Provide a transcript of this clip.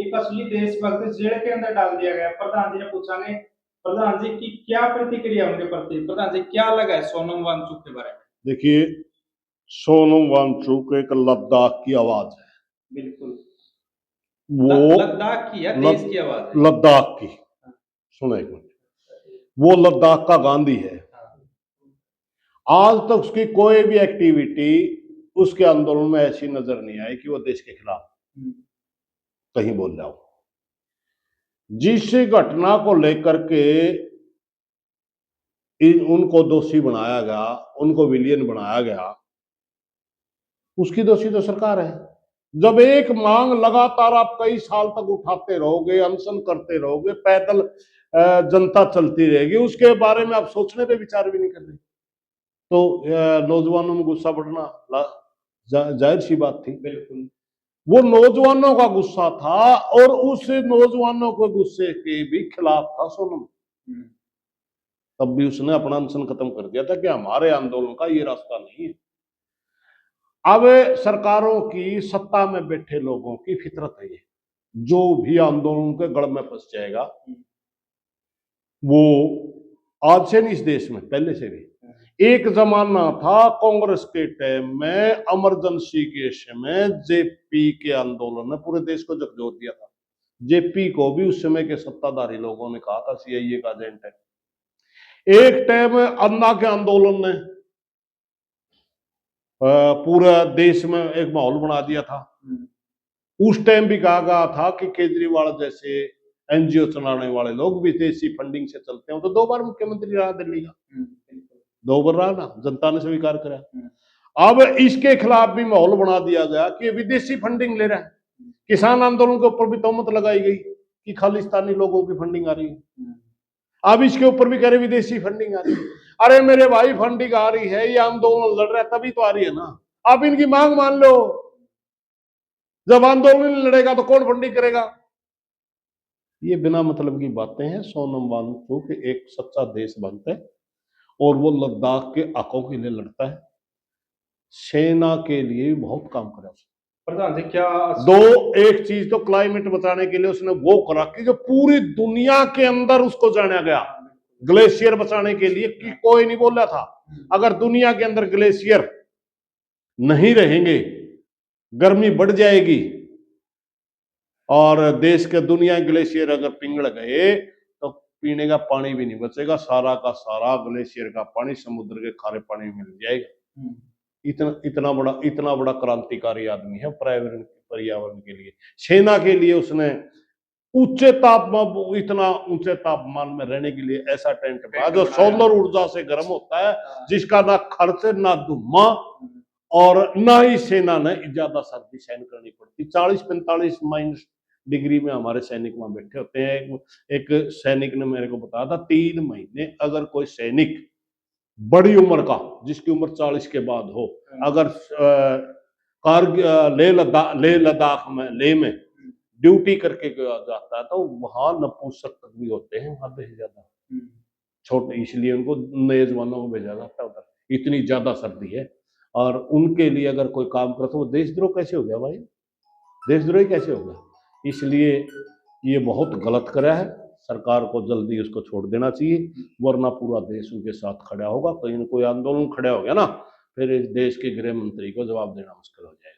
एक असली देशभक्त जेल के अंदर डाल दिया गया। प्रधान जी ने पूछांगे प्रधान जी की क्या प्रतिक्रिया उनके प्रति, प्रधान जी क्या लगा है सोनम वांगचुक के बारे में? देखिए, सोनम वांगचुक एक लद्दाख की आवाज है। बिल्कुल, वो लद्दाख की या देश की आवाज है? लद्दाख की। सुनो एक मिनट, वो लद्दाख का गांधी है। आज तक उसकी कोई भी एक्टिविटी उसके आंदोलन में ऐसी नजर नहीं आई कि वो देश के खिलाफ कहीं बोल रहा हो। जिस घटना को लेकर के उनको दोषी बनाया गया, उनको विलियन बनाया गया, उसकी दोषी तो सरकार है। जब एक मांग लगातार आप कई साल तक उठाते रहोगे, अनशन करते रहोगे, पैदल जनता चलती रहेगी, उसके बारे में आप सोचने पे विचार भी नहीं कर रहे, तो नौजवानों में गुस्सा बढ़ना जाहिर सी बात थी। बिल्कुल, वो नौजवानों का गुस्सा था और उस नौजवानों के गुस्से के भी खिलाफ था सोनम। तब भी उसने अपना अनशन खत्म कर दिया था कि हमारे आंदोलन का ये रास्ता नहीं है। अब सरकारों की, सत्ता में बैठे लोगों की फितरत है ये, जो भी आंदोलन के गढ़ में फंस जाएगा, वो आज से नहीं इस देश में, पहले से भी। एक जमाना था कांग्रेस के टाइम में, इमरजेंसी के समय जेपी के आंदोलन ने पूरे देश को झकझोर दिया था। जेपी को भी उस समय के सत्ताधारी लोगों ने कहा था सीआईए का एजेंट है। एक टाइम अन्ना के आंदोलन ने पूरा देश में एक माहौल बना दिया था। उस टाइम भी कहा गया था कि केजरीवाल जैसे एनजीओ चलाने वाले लोग विदेशी फंडिंग से चलते हैं। तो 2 बार मुख्यमंत्री रहा दिल्ली का, 2 बार रहा ना, जनता ने स्वीकार करा। अब इसके खिलाफ भी माहौल बना दिया गया कि विदेशी फंडिंग ले रहा है। किसान आंदोलन के ऊपर भी तोहमत लगाई गई कि खालिस्तानी लोगों की फंडिंग आ रही है। अब इसके ऊपर भी कह रहे विदेशी फंडिंग आ रही है। अरे मेरे भाई, फंडिंग आ रही है, ये आंदोलन लड़ रहा है तभी तो आ रही है ना। आप इनकी मांग मान लो, जब आंदोलन लड़ेगा तो कौन फंडिंग करेगा? ये बिना मतलब की बातें हैं। सोनम वांगचुक एक सच्चा देशभक्त है और वो लद्दाख के हकों के लिए लड़ता है, सेना के लिए बहुत काम करा। प्रधान जी क्या एक चीज तो क्लाइमेट बचाने के लिए उसने वो करा कि जो पूरी दुनिया के अंदर उसको जाना गया, ग्लेशियर बचाने के लिए, कि कोई नहीं बोल रहा था अगर दुनिया के अंदर ग्लेशियर नहीं रहेंगे गर्मी बढ़ जाएगी और देश के दुनिया ग्लेशियर अगर पिघल गए तो पीने का पानी भी नहीं बचेगा, सारा का सारा ग्लेशियर का पानी समुद्र के खारे पानी में मिल जाएगा। इतना बड़ा क्रांतिकारी आदमी है पर्यावरण के लिए, सेना के लिए। उसने इतना ऊंचे तापमान में रहने के लिए ऐसा टेंट बनाया जो सोलर ऊर्जा से गर्म होता है, जिसका ना खर्च ना धुआं और ना ही सेना ने ज्यादा सर्दी सहन करनी पड़ती। 40-45 माइनस डिग्री में हमारे सैनिक वहां बैठे होते हैं। एक सैनिक ने मेरे को बताया था 3 महीने अगर कोई सैनिक बड़ी उम्र का, जिसकी उम्र 40 के बाद हो, अगर लेह लद्दाख में, लेह में ड्यूटी करके जाता है तो वहां नपुंसक भी होते हैं आधे से ज्यादा छोटे, इसलिए उनको नए जवानों को भेजा जाता है उधर। इतनी ज्यादा सर्दी है और उनके लिए अगर कोई काम करे तो वो देशद्रोह कैसे हो गया भाई? देशद्रोही कैसे हो गया? इसलिए ये बहुत गलत करा है। सरकार को जल्दी उसको छोड़ देना चाहिए, वरना पूरा देश उनके साथ खड़ा होगा। कहीं ना कोई आंदोलन खड़ा हो गया ना, फिर इस देश के गृह मंत्री को जवाब देना मुश्किल हो जाएगा।